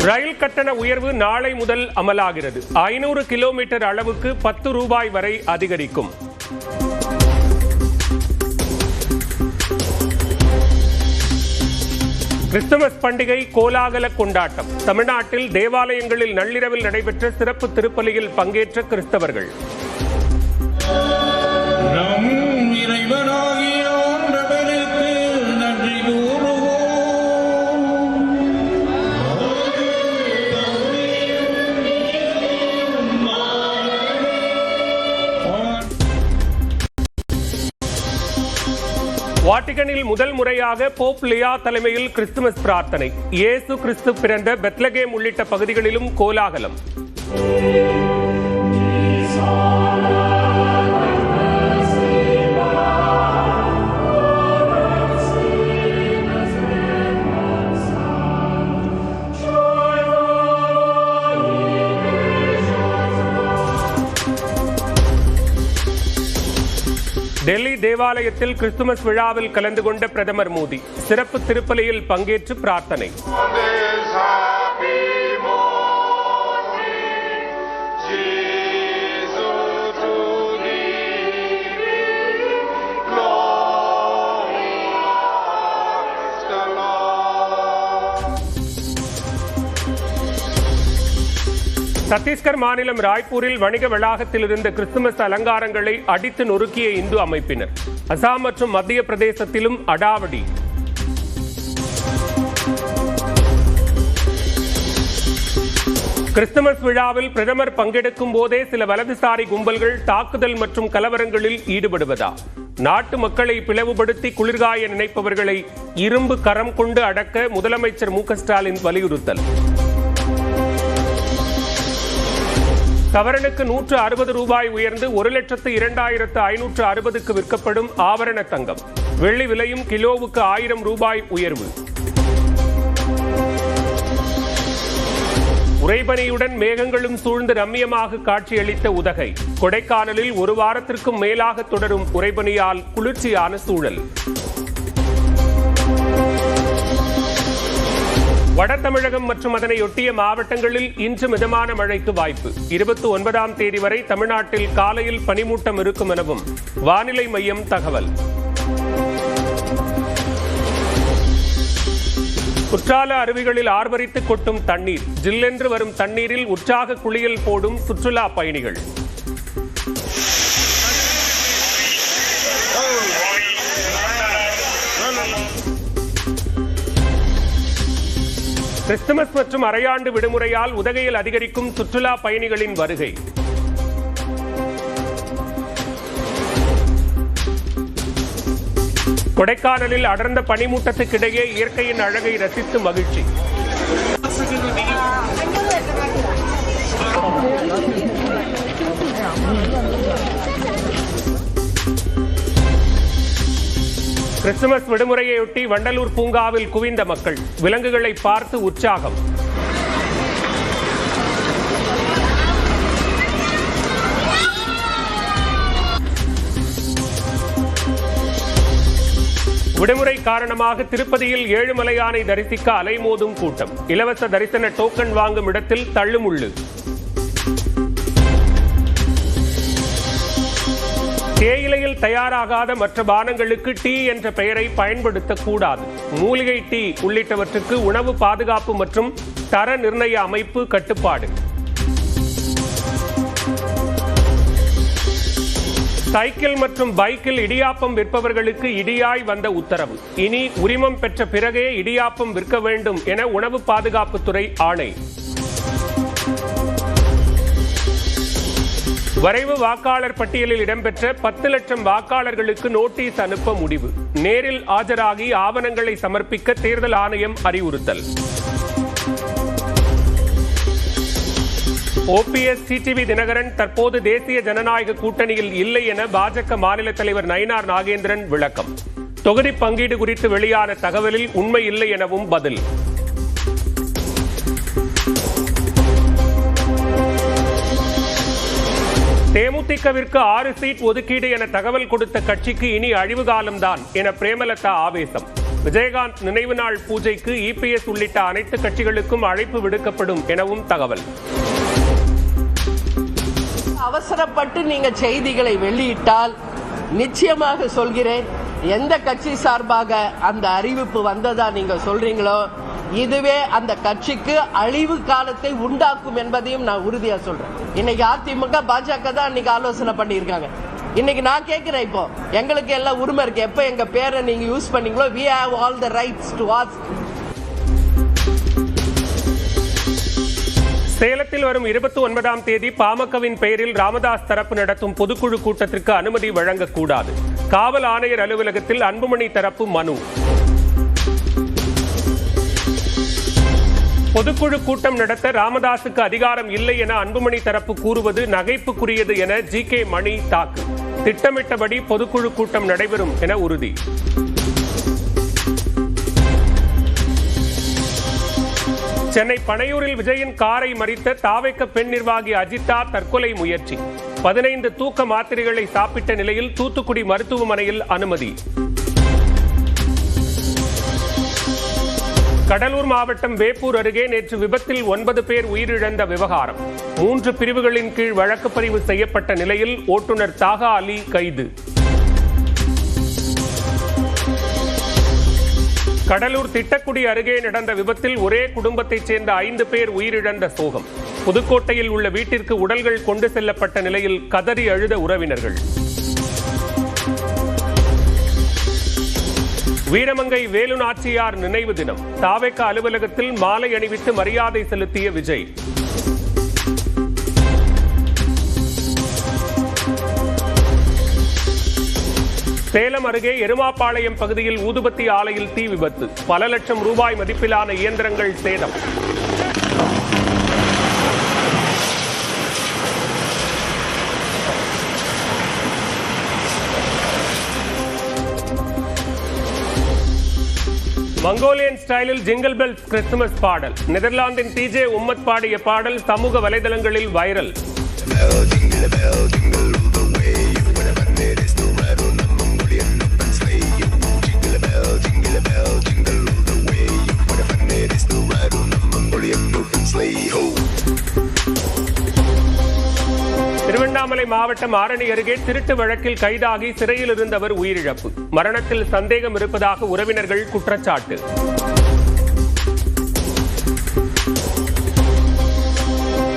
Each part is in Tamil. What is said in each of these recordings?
ரயில் கட்டண உயர்வு நாளை முதல் அமலாகிறது. 500 கிலோமீட்டர் அளவுக்கு 10 ரூபாய் வரை அதிகரிக்கும். கிறிஸ்துமஸ் பண்டிகை கோலாகல கொண்டாட்டம். தமிழ்நாட்டில் தேவாலயங்களில் நள்ளிரவில் நடைபெற்ற சிறப்பு திருப்பலியில் பங்கேற்ற கிறிஸ்தவர்கள். வாட்டிகனில் முதல் முறையாக போப் லியா தலைமையில் கிறிஸ்துமஸ் பிரார்த்தனை. இயேசு கிறிஸ்து பிறந்த பெத்லகேம் உள்ளிட்ட பகுதிகளிலும் கோலாகலம். டெல்லி தேவாலயத்தில் கிறிஸ்துமஸ் விழாவில் கலந்து கொண்ட பிரதமர் மோடி சிறப்பு திருப்பலியில் பங்கேற்று பிரார்த்தனை. சத்தீஸ்கர் மாநிலம் ராய்ப்பூரில் வணிக வளாகத்தில் இருந்த கிறிஸ்துமஸ் அலங்காரங்களை அடித்து நொறுக்கிய இந்து அமைப்பினர். அசாம் மற்றும் மத்திய பிரதேசத்திலும் அடாவடி. கிறிஸ்துமஸ் விழாவில் பிரதமர் பங்கெடுக்கும் போதே சில வலதுசாரி கும்பல்கள் தாக்குதல் மற்றும் கலவரங்களில் ஈடுபடுவதா? நாட்டு மக்களை பிளவுபடுத்தி குளிர்காய நினைப்பவர்களை இரும்பு கரம் கொண்டு அடக்க முதலமைச்சர் மு க ஸ்டாலின் வலியுறுத்தல். சவரனுக்கு 160 ரூபாய் உயர்ந்து 1,02,560க்கு விற்கப்படும் ஆபரண தங்கம். வெள்ளி விலையும் கிலோவுக்கு 1000 ரூபாய் உயர்வு. உறைபனியுடன் மேகங்களும் சூழ்ந்து ரம்மியமாக காட்சியளித்த உதகை. கொடைக்கானலில் ஒரு வாரத்திற்கும் மேலாக தொடரும் உறைபனியால் குளிர்ச்சியான சூழல். வட தமிழகம் மற்றும் அதனையொட்டிய மாவட்டங்களில் இன்று மிதமான மழைக்கு வாய்ப்பு. 29ஆம் தேதி வரை தமிழ்நாட்டில் காலையில் பனிமூட்டம் இருக்கும் எனவும் வானிலை மையம் தகவல். குற்றால அருவிகளில் ஆர்ப்பரித்து கொட்டும் தண்ணீர். ஜில்லென்று வரும் தண்ணீரில் உற்சாக குளியல் போடும் சுற்றுலா பயணிகள். கிறிஸ்துமஸ் மற்றும் அரையாண்டு விடுமுறையால் உதகையில் அதிகரிக்கும் சுற்றுலா பயணிகளின் வருகை. கொடைக்கானலில் அடர்ந்த பனிமூட்டத்துக்கிடையே இயற்கையின் அழகை ரசித்து மகிழ்ச்சி. கிறிஸ்துமஸ் விடுமுறையொட்டி வண்டலூர் பூங்காவில் குவிந்த மக்கள். விலங்குகளை பார்த்து உற்சாகம். விடுமுறை காரணமாக திருப்பதியில் ஏழுமலையானை தரிசிக்க அலைமோதும் கூட்டம். இலவச தரிசன டோக்கன் வாங்கும் இடத்தில் தள்ளுமுள்ளு. தேயிலையில் தயாராகாத மற்ற பானங்களுக்கு டீ என்ற பெயரை பயன்படுத்தக்கூடாது. மூலிகை டீ உள்ளிட்டவற்றுக்கு உணவு பாதுகாப்பு மற்றும் தர நிர்ணய அமைப்பு கட்டுப்பாடு. சைக்கிள் மற்றும் பைக்கில் இடியாப்பம் விற்பவர்களுக்கு இடியாய் வந்த உத்தரவு. இனி உரிமம் பெற்ற பிறகே இடியாப்பம் விற்க வேண்டும் என உணவு பாதுகாப்புத்துறை ஆணை. வரைவு வாக்காளர் பட்டியலில் இடம்பெற்ற 10 லட்சம் வாக்காளர்களுக்கு நோட்டீஸ் அனுப்ப முடிவு. நேரில் ஆஜராகி ஆவணங்களை சமர்ப்பிக்க தேர்தல் ஆணையம் அறிவுறுத்தல். ஓபிஎஸ் டிடிவி தினகரன் தற்போது தேசிய ஜனநாயக கூட்டணியில் இல்லை என பாஜக மாநில தலைவர் நயினார் நாகேந்திரன் விளக்கம். தொகுதி பங்கீடு குறித்து வெளியான தகவலில் உண்மை இல்லை எனவும் பதில். தேமுதிகவிற்கு 6 சீட் ஒதுக்கீடு என தகவல் கொடுத்த கட்சிக்கு இனி அழிவு காலம்தான் என பிரேமலதா ஆவேசம். விஜயகாந்த் நினைவு நாள் பூஜைக்கு இபிஎஸ் உள்ளிட்ட அனைத்து கட்சிகளுக்கும் அழைப்பு விடுக்கப்படும் எனவும் தகவல். அவசரப்பட்டு நீங்க செய்திகளை வெளியிட்டால் நிச்சயமாக சொல்கிறேன், எந்த கட்சி சார்பாக அந்த அறிவிப்பு வந்ததா நீங்க சொல்றீங்களோ இதுவே அந்த கட்சிக்கு அழிவு காலத்தை உண்டாக்கும் என்பதையும் நான் உறுதியா சொல்றேன். இன்னைக்கு அதிமுக பாஜக தான் இன்னைக்கு ஆலோசனை பண்ணியிருக்காங்க. இன்னைக்கு நான் கேட்கிறேன், இப்போ எங்களுக்கு எல்லாம் உரிமை இருக்கு, எப்ப எங்க பேரை நீங்க யூஸ் பண்ணீங்களோ we have all the rights to ask. சேலத்தில் வரும் 29ஆம் தேதி பாமகவின் பெயரில் ராமதாஸ் தரப்பு நடத்தும் பொதுக்குழு கூட்டத்திற்கு அனுமதி வழங்கக்கூடாது. காவல் ஆணையர் அலுவலகத்தில் அன்புமணி தரப்பு மனு. பொதுக்குழு கூட்டம் நடத்த ராமதாசுக்கு அதிகாரம் இல்லை என அன்புமணி தரப்பு கூறுவது நகைப்புக்குரியது என ஜி.கே. மணி தாக்கு. திட்டமிட்டபடி பொதுக்குழு கூட்டம் நடைபெறும் என உறுதி. சென்னை பனையூரில் விஜயின் காரை மறித்த தாவேக பெண் நிர்வாகி அஜிதா தற்கொலை முயற்சி. 15 தூக்க மாத்திரைகளை சாப்பிட்ட நிலையில் தூத்துக்குடி மருத்துவமனையில் அனுமதி. கடலூர் மாவட்டம் வேப்பூர் அருகே நேற்று விபத்தில் 9 பேர் உயிரிழந்த விவகாரம். 3 பிரிவுகளின் கீழ் வழக்கு பதிவு செய்யப்பட்ட நிலையில் ஓட்டுநர் தாகா அலி கைது. கடலூர் திட்டக்குடி அருகே நடந்த விபத்தில் ஒரே குடும்பத்தைச் சேர்ந்த 5 பேர் உயிரிழந்த சோகம். புதுக்கோட்டையில் உள்ள வீட்டிற்கு உடல்கள் கொண்டு செல்லப்பட்ட நிலையில் கதறி அழுத உறவினர்கள். வீரமங்கை வேலு நாச்சியார் நினைவு தினம். தாவேக அலுவலகத்தில் மாலை அணிவித்து மரியாதை செலுத்திய விஜய். சேலம் அருகே எருமாபாளையம் பகுதியில் ஊதுபத்தி ஆலையில் தீ விபத்து. பல லட்சம் ரூபாய் மதிப்பிலான இயந்திரங்கள் சேதம். மங்கோலியன் ஸ்டைலில் ஜிங்கிள் பெல்ஸ் கிறிஸ்துமஸ் பாடல். நெதர்லாந்தின் டிஜே உம்மத் பாடிய பாடல் சமூக வலைதளங்களில் வைரல். திருவண்ணாமலை மாவட்டம் ஆரணி அருகே திருட்டு வழக்கில் கைதாகி சிறையில் இருந்தவர் உயிரிழப்பு. மரணத்தில் சந்தேகம் இருப்பதாக உறவினர்கள் குற்றச்சாட்டு.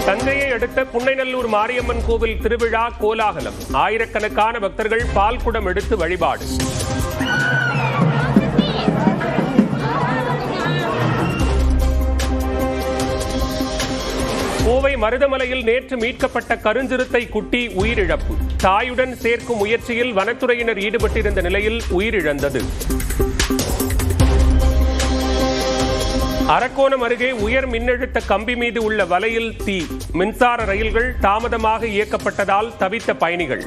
தஞ்சையை அடுத்த புன்னைநல்லூர் மாரியம்மன் கோவில் திருவிழா கோலாகலம். ஆயிரக்கணக்கான பக்தர்கள் பால்குடம் எடுத்து வழிபாடு. கோவை மருதமலையில் நேற்று மீட்கப்பட்ட கருஞ்சிறுத்தை குட்டி உயிரிழப்பு. தாயுடன் சேர்க்கும் முயற்சியில் வனத்துறையினர் ஈடுபட்டிருந்த நிலையில் உயிரிழந்தது. அரக்கோணம் அருகே உயர் மின்னழுத்த கம்பி மீது உள்ள வலையில் தீ. மின்சார ரயில்கள் தாமதமாக இயக்கப்பட்டதால் தவித்த பயணிகள்.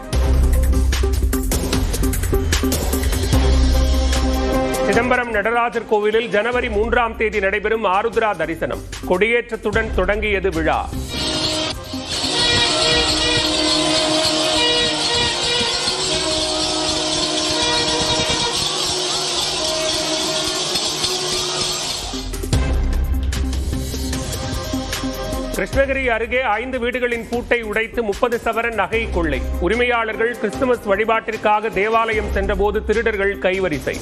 சிதம்பரம் நடராஜர் கோவிலில் ஜனவரி 3ஆம் தேதி நடைபெறும் ஆருத்ரா தரிசனம். கொடியேற்றத்துடன் தொடங்கியது விழா. கிருஷ்ணகிரி அருகே 5 வீடுகளின் பூட்டை உடைத்து 30 சவரன் நகை கொள்ளை. உரிமையாளர்கள் கிறிஸ்துமஸ் வழிபாட்டிற்காக தேவாலயம் சென்றபோது திருடர்கள் கைவரிசை.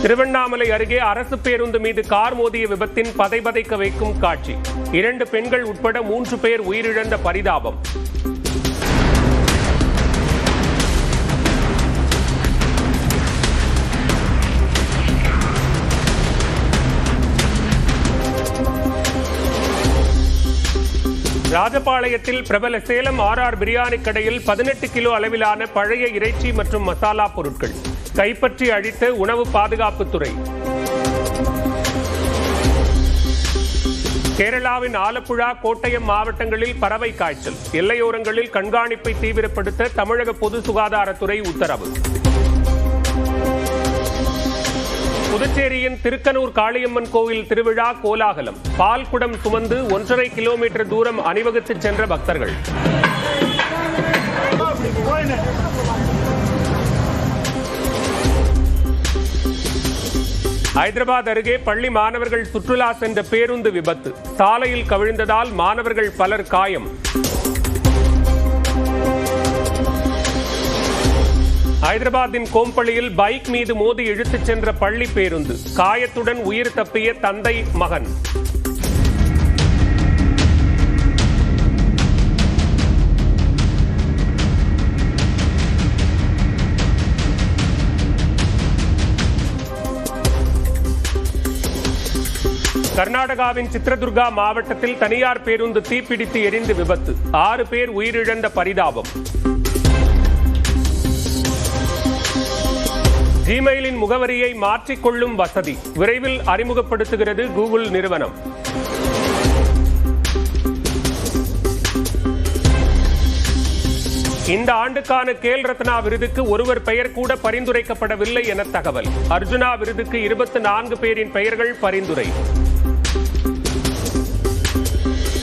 திருவண்ணாமலை அருகே அரசு பேருந்து மீது கார் மோதிய விபத்தின் பதைபதைக்க வைக்கும் காட்சி. 2 பெண்கள் உட்பட 3 பேர் உயிரிழந்த பரிதாபம். ராஜபாளையத்தில் பிரபல சேலம் ஆர்ஆர் பிரியாணி கடையில் 18 கிலோ அளவிலான பழைய இறைச்சி மற்றும் மசாலா பொருட்கள் கைப்பற்றி அழித்த உணவு பாதுகாப்புத்துறை. கேரளாவின் ஆலப்புழா, கோட்டயம் மாவட்டங்களில் பறவை காய்ச்சல். எல்லையோரங்களில் கண்காணிப்பை தீவிரப்படுத்த தமிழக பொது சுகாதாரத்துறை உத்தரவு. புதுச்சேரியின் திருக்கனூர் காளியம்மன் கோவில் திருவிழா கோலாகலம். பால்குடம் சுமந்து 1.5 கிலோமீட்டர் தூரம் அணிவகுத்து சென்ற பக்தர்கள். ஹைதராபாத் அருகே பள்ளி மாணவர்கள் சுற்றுலா சென்ற பேருந்து விபத்து. சாலையில் கவிழ்ந்ததால் மாணவர்கள் பலர் காயம். ஹைதராபாத்தின் கோம்பள்ளியில் பைக் மீது மோதி இழுத்துச் சென்ற பள்ளி பேருந்து. காயத்துடன் உயிர் தப்பிய தந்தை மகன். கர்நாடகாவின் சித்ரதுர்கா மாவட்டத்தில் தனியார் பேருந்து தீப்பிடித்து எரிந்து விபத்து. 6 பேர் உயிரிழந்த பரிதாபம். ஜிமெயிலின் முகவரியை மாற்றிக்கொள்ளும் வசதி விரைவில் அறிமுகப்படுத்துகிறது கூகுள் நிறுவனம். இந்த ஆண்டுக்கான கேல் ரத்னா விருதுக்கு ஒருவர் பெயர் கூட பரிந்துரைக்கப்படவில்லை என தகவல். அர்ஜுனா விருதுக்கு 24 பேரின் பெயர்கள் பரிந்துரை.